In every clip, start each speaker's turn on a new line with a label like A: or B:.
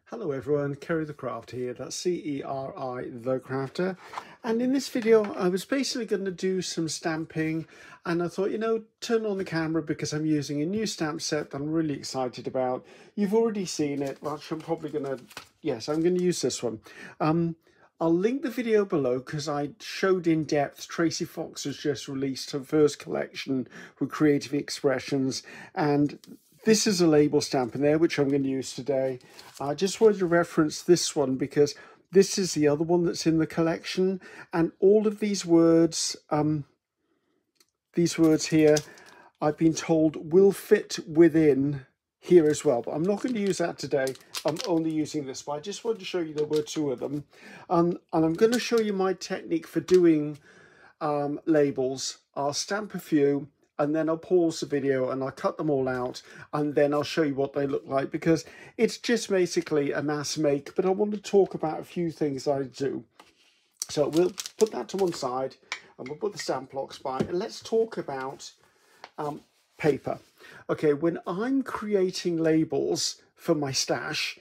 A: Hello everyone, Ceri the Crafter here, that's C-E-R-I the Crafter. And in this video I was basically going to do some stamping, and I thought, turn on the camera because I'm using a new stamp set that I'm really excited about. You've already seen it, well, I'm probably going to, yes, I'm going to use this one. I'll link the video below because I showed in depth. Tracie Fox has just released her first collection with Creative Expressions, and this is a label stamp in there, which I'm going to use today. I just wanted to reference this one because this is the other one that's in the collection. And all of these words here, I've been told will fit within here as well. But I'm not going to use that today. I'm only using this. But I just wanted to show you there were two of them. And I'm going to show you my technique for doing labels. I'll stamp a few, and then I'll pause the video and I'll cut them all out, and then I'll show you what they look like, because it's just basically a mass make, but I want to talk about a few things I do. So we'll put that to one side and we'll put the stamp blocks by, and let's talk about paper. Okay, when I'm creating labels for my stash,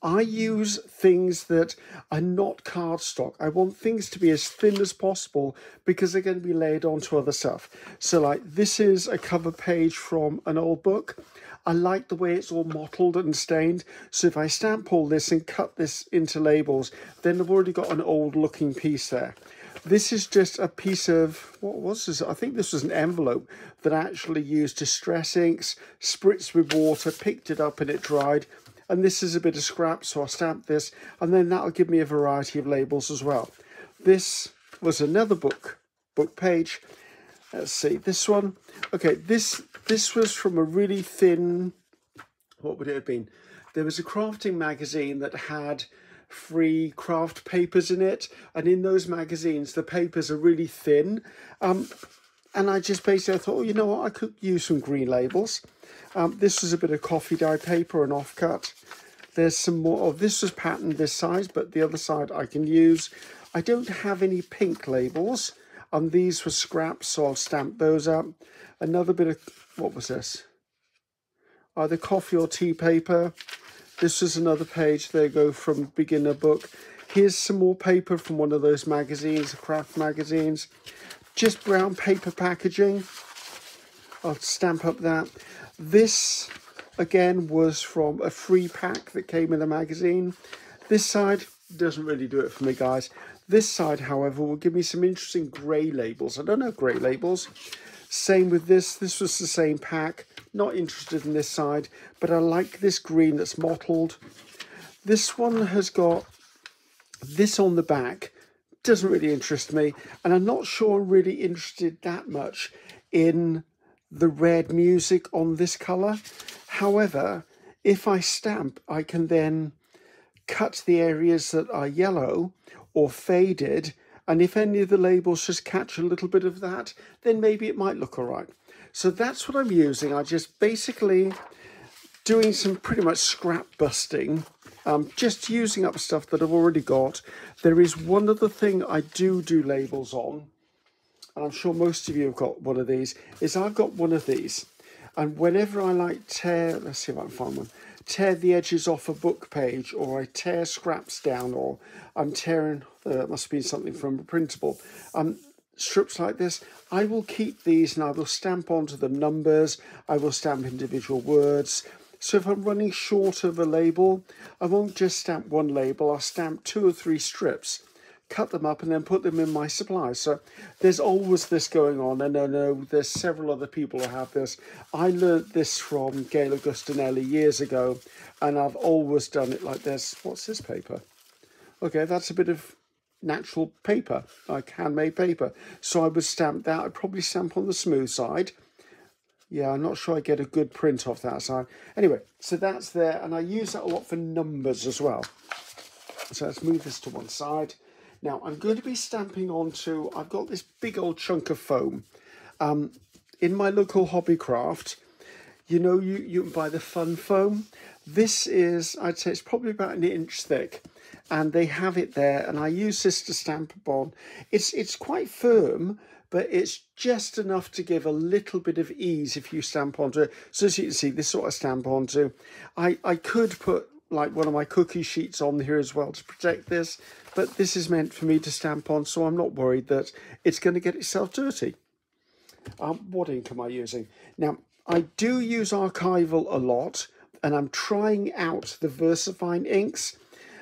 A: I use things that are not cardstock. I want things to be as thin as possible because they're going to be layered onto other stuff. So like this is a cover page from an old book. I like the way it's all mottled and stained. So if I stamp all this and cut this into labels, then I've already got an old looking piece there. This is just a piece of, what was this? I think this was an envelope that I actually used distress inks, spritzed with water, picked it up and it dried. And this is a bit of scrap, so I'll stamp this, and then that'll give me a variety of labels as well. This was another book page. Let's see, this one. Okay, this was from a really thin, what would it have been? There was a crafting magazine that had free craft papers in it, and in those magazines, the papers are really thin. And I just basically thought, you know what, I could use some green labels. This was a bit of coffee dye paper, an offcut. There's some more. Oh, this was patterned this size, but the other side I can use. I don't have any pink labels, and these were scraps, so I'll stamp those up. Another bit of, what was this? Either coffee or tea paper. This was another page. There you go, from beginner book. Here's some more paper from one of those magazines, craft magazines. Just brown paper packaging. I'll stamp up that. This, again, was from a free pack that came in the magazine. This side doesn't really do it for me, guys. This side, however, will give me some interesting grey labels. I don't know grey labels. Same with this. This was the same pack. Not interested in this side, but I like this green that's mottled. This one has got this on the back. Doesn't really interest me, and I'm not sure I'm really interested that much in the red music on this colour. However, if I stamp, I can then cut the areas that are yellow or faded, and if any of the labels just catch a little bit of that, then maybe it might look all right. So that's what I'm using. I just basically doing some pretty much scrap busting, just using up stuff that I've already got. There is one other thing I do labels on, and I'm sure most of you have got one of these, is I've got one of these. And whenever I like tear, let's see if I can find one, tear the edges off a book page, or I tear scraps down, or I'm tearing, it must have been something from a printable, strips like this, I will keep these and I will stamp onto them numbers, I will stamp individual words. So if I'm running short of a label, I won't just stamp one label, I'll stamp 2 or 3 strips, cut them up and then put them in my supplies. So there's always this going on, and I know there's several other people who have this. I learnt this from Gail Augustinelli years ago, and I've always done it like this. What's this paper? Okay, that's a bit of natural paper, like handmade paper. So I would stamp that. I'd probably stamp on the smooth side. Yeah, I'm not sure I get a good print off that side. Anyway, so that's there, and I use that a lot for numbers as well. So let's move this to one side. Now, I'm going to be stamping onto, I've got this big old chunk of foam. In my local Hobbycraft, you know, you can buy the fun foam. This is, I'd say it's probably about 1 inch thick, and they have it there, and I use this to stamp upon. It's quite firm, but it's just enough to give a little bit of ease if you stamp onto it. So as you can see, this sort of stamp onto. I could put like one of my cookie sheets on here as well to protect this, but this is meant for me to stamp on, so I'm not worried that it's going to get itself dirty. What ink am I using? Now, I do use archival a lot, and I'm trying out the VersaFine inks.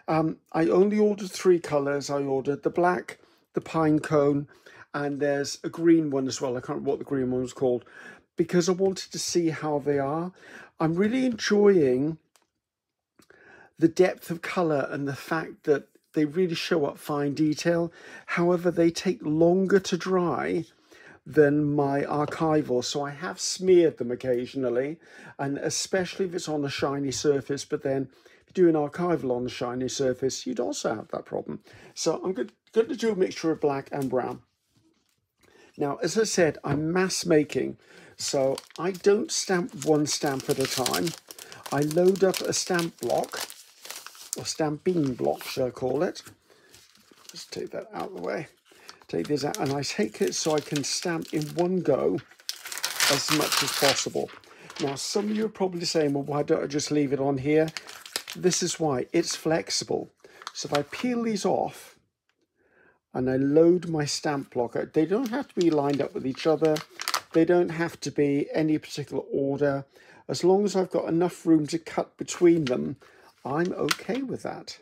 A: I only ordered 3 colours. I ordered the black, the pine cone, and there's a green one as well. I can't remember what the green one was called, because I wanted to see how they are. I'm really enjoying the depth of colour and the fact that they really show up fine detail. However, they take longer to dry than my archival, so I have smeared them occasionally, and especially if it's on a shiny surface. But then if you do an archival on a shiny surface, you'd also have that problem. So I'm going to do a mixture of black and brown. Now, as I said, I'm mass making, so I don't stamp one stamp at a time. I load up a stamp block, or stamping block, shall I call it. Just take that out of the way. Take this out, and I take it so I can stamp in one go as much as possible. Now, some of you are probably saying, well, why don't I just leave it on here? This is why. It's flexible. So if I peel these off and I load my stamp block, they don't have to be lined up with each other. They don't have to be any particular order. As long as I've got enough room to cut between them, I'm okay with that.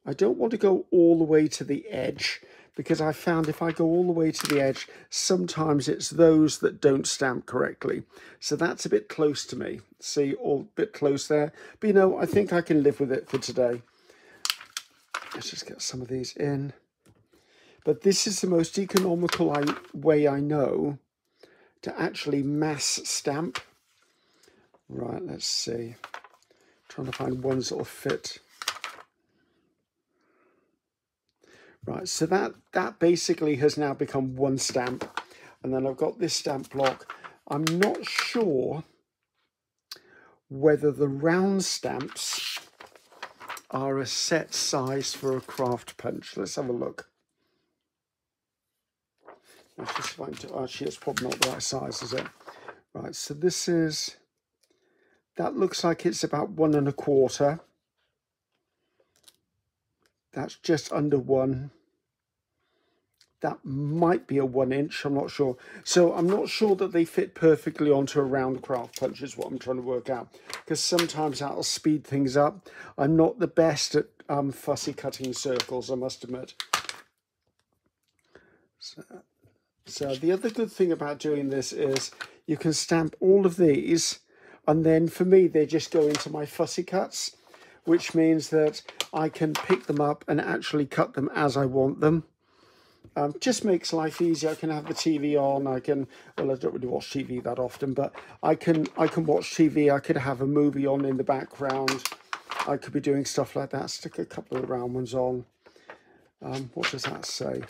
A: I don't want to go all the way to the edge, because I found if I go all the way to the edge, sometimes it's those that don't stamp correctly. So that's a bit close to me. See, all a bit close there. But you know, I think I can live with it for today. Let's just get some of these in. But this is the most economical way I know to actually mass stamp. Right, let's see. Trying to find ones that will fit. Right, so that basically has now become one stamp. And then I've got this stamp block. I'm not sure whether the round stamps are a set size for a craft punch. Let's have a look. Let's just find it. Actually, it's probably not the right size, is it? Right, so this is, that looks like it's about 1 1/4. That's just under 1. That might be a 1 inch, I'm not sure. So I'm not sure that they fit perfectly onto a round craft punch is what I'm trying to work out, because sometimes that'll speed things up. I'm not the best at fussy cutting circles, I must admit. So the other good thing about doing this is you can stamp all of these, and then for me they just go into my fussy cuts, which means that I can pick them up and actually cut them as I want them. Just makes life easier. I can have the TV on. Well, I don't really watch TV that often, but I can watch TV. I could have a movie on in the background. I could be doing stuff like that. Stick a couple of round ones on. What does that say?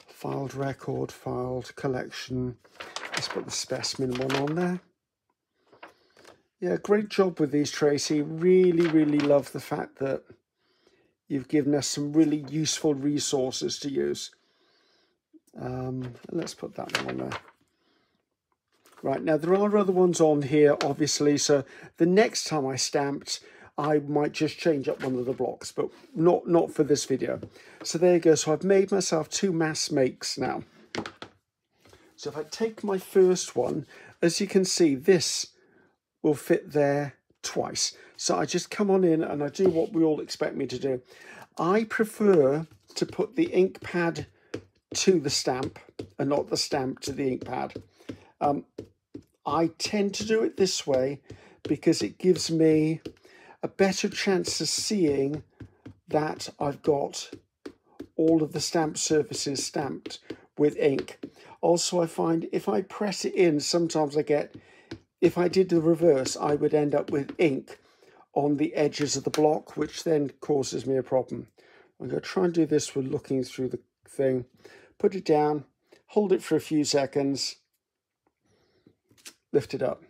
A: Filed record, filed collection. Let's put the specimen one on there. Yeah, great job with these, Tracie. Really, really love the fact that you've given us some really useful resources to use. Let's put that one on there. Right, now there are other ones on here, obviously, so the next time I stamped, I might just change up one of the blocks, but not for this video. So there you go. So I've made myself 2 mass makes now. So if I take my first one, as you can see, this will fit there twice. So I just come on in and I do what we all expect me to do. I prefer to put the ink pad to the stamp and not the stamp to the ink pad. I tend to do it this way because it gives me a better chance of seeing that I've got all of the stamp surfaces stamped with ink. Also, I find if I press it in, sometimes I get, if I did the reverse, I would end up with ink on the edges of the block, which then causes me a problem. I'm going to try and do this with looking through the thing. Put it down, hold it for a few seconds, lift it up.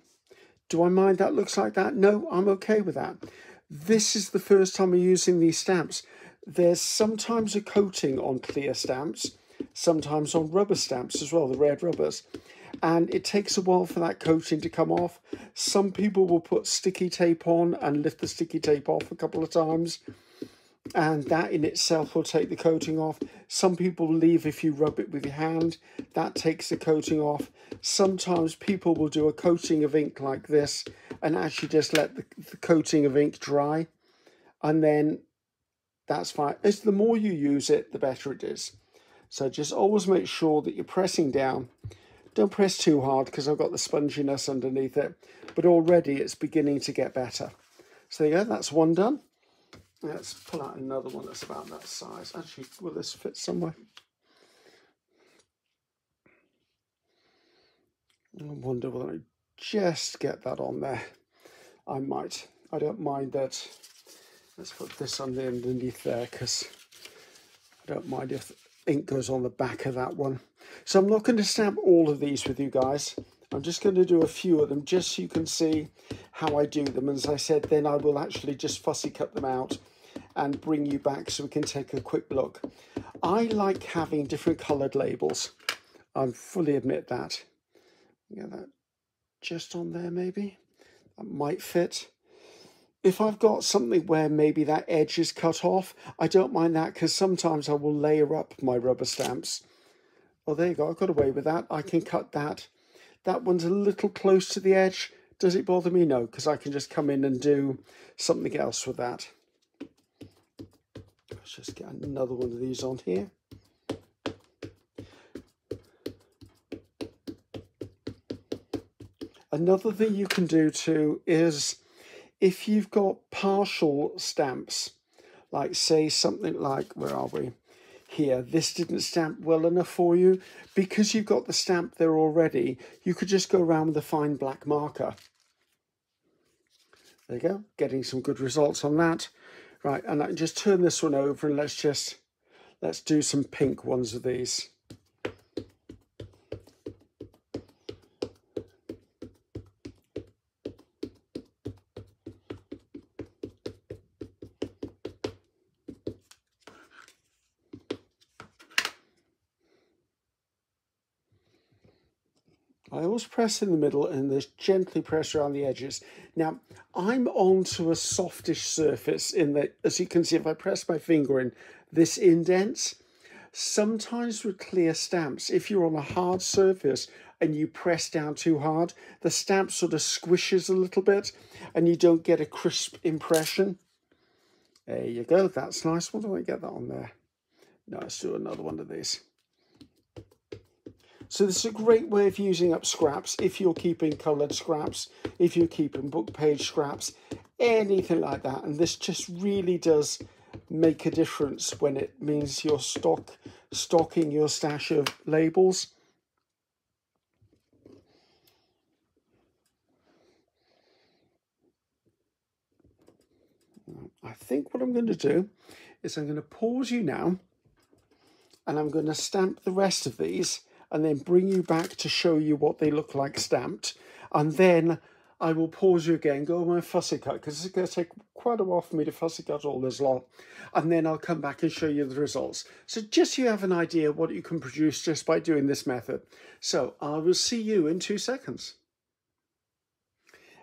A: Do I mind that looks like that? No, I'm okay with that. This is the first time I'm using these stamps. There's sometimes a coating on clear stamps, sometimes on rubber stamps as well, the red rubbers. and it takes a while for that coating to come off. Some people will put sticky tape on and lift the sticky tape off a couple of times, and that in itself will take the coating off. Some people believe if you rub it with your hand, that takes the coating off. Sometimes people will do a coating of ink like this and actually just let the coating of ink dry, and then that's fine. As the more you use it, the better it is. So just always make sure that you're pressing down. Don't press too hard because I've got the sponginess underneath it, but already it's beginning to get better. So there you go, that's one done. Let's pull out another one that's about that size. Actually, will this fit somewhere? I wonder whether I just get that on there. I might. I don't mind that. Let's put this on the underneath there because I don't mind if ink goes on the back of that one. So I'm not going to stamp all of these with you guys. I'm just going to do a few of them just so you can see how I do them. As I said, then I will actually just fussy cut them out and bring you back so we can take a quick look. I like having different coloured labels. I fully admit that. Get that just on there maybe. That might fit. If I've got something where maybe that edge is cut off, I don't mind that because sometimes I will layer up my rubber stamps. Oh, there you go, I got away with that. I can cut that. That one's a little close to the edge. Does it bother me? No, because I can just come in and do something else with that. Let's just get another one of these on here. Another thing you can do too is if you've got partial stamps, like say something like, where are we? Here, this didn't stamp well enough for you. Because you've got the stamp there already, you could just go around with a fine black marker. There you go, getting some good results on that. Right, and I can just turn this one over and let's do some pink ones of these. I always press in the middle and just gently press around the edges. Now, I'm onto a softish surface in that, as you can see, if I press my finger in, this indents. Sometimes with clear stamps, if you're on a hard surface and you press down too hard, the stamp sort of squishes a little bit and you don't get a crisp impression. There you go, that's nice. What do I get that on there? No, let's do another one of these. So this is a great way of using up scraps if you're keeping coloured scraps, if you're keeping book page scraps, anything like that. And this just really does make a difference when it means you're stocking your stash of labels. I think what I'm going to do is I'm going to pause you now and I'm going to stamp the rest of these and then bring you back to show you what they look like stamped. And then I will pause you again, go on my fussy cut, because it's going to take quite a while for me to fussy cut all this lot. And then I'll come back and show you the results. So just so you have an idea what you can produce just by doing this method. So I will see you in 2 seconds.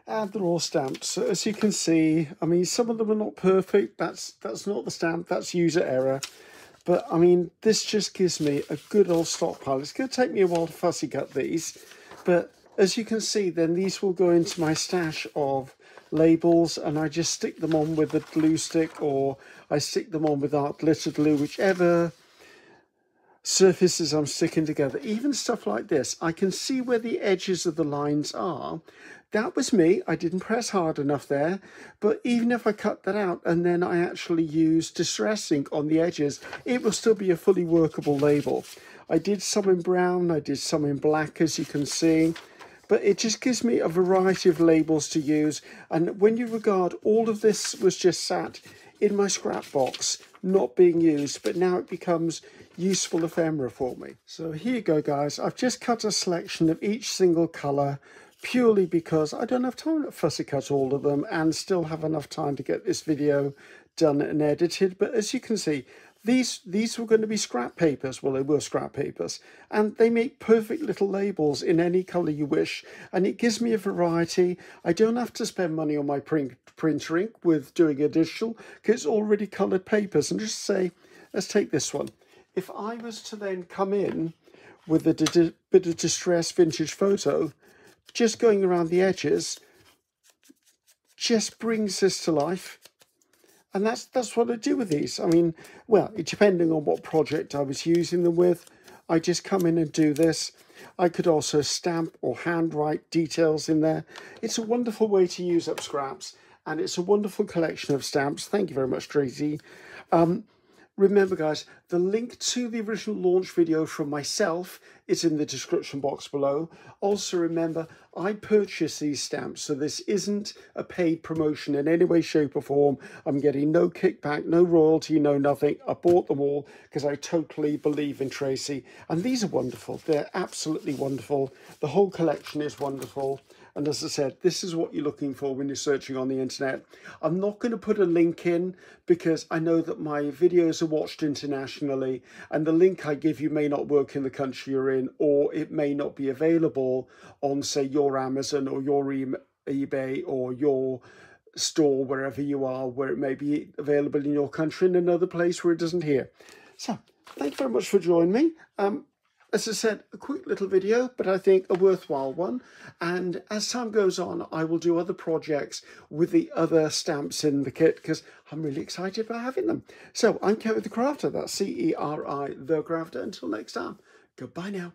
A: And they're all stamped. So as you can see, I mean, some of them are not perfect. That's not the stamp, that's user error. But, I mean, this just gives me a good old stockpile. It's going to take me a while to fussy cut these. But as you can see, then these will go into my stash of labels. And I just stick them on with a glue stick, or I stick them on with art glitter glue, whichever surfaces I'm sticking together. Even stuff like this, I can see where the edges of the lines are. That was me. I didn't press hard enough there. But even if I cut that out and then I actually use distress ink on the edges, it will still be a fully workable label. I did some in brown, I did some in black, as you can see. But it just gives me a variety of labels to use. And when you regard all of this was just sat in my scrap box, not being used, but now it becomes useful ephemera for me. So here you go, guys. I've just cut a selection of each single colour, purely because I don't have time to fussy cut all of them and still have enough time to get this video done and edited. But as you can see, These were going to be scrap papers. Well, they were scrap papers, and they make perfect little labels in any colour you wish, and it gives me a variety. I don't have to spend money on my printer ink with doing a digital, because it's already coloured papers. And just say, let's take this one. If I was to then come in with a bit of distressed vintage photo, just going around the edges, just brings this to life. And that's what I do with these. I mean, well, depending on what project I was using them with, I just come in and do this. I could also stamp or handwrite details in there. It's a wonderful way to use up scraps, and it's a wonderful collection of stamps. Thank you very much, Tracie. Remember, guys, the link to the original launch video from myself is in the description box below. Also, remember, I purchased these stamps, so this isn't a paid promotion in any way, shape or form. I'm getting no kickback, no royalty, no nothing. I bought them all because I totally believe in Tracie. And these are wonderful. They're absolutely wonderful. The whole collection is wonderful. And as I said, this is what you're looking for when you're searching on the internet. I'm not going to put a link in because I know that my videos are watched internationally, and the link I give you may not work in the country you're in, or it may not be available on, say, your Amazon or your eBay or your store, wherever you are, where it may be available in your country and another place where it doesn't here. So, thank you very much for joining me. As I said, a quick little video, but I think a worthwhile one. And as time goes on, I will do other projects with the other stamps in the kit because I'm really excited about having them. So I'm Ceri the Crafter. That's Ceri the Crafter. Until next time, goodbye now.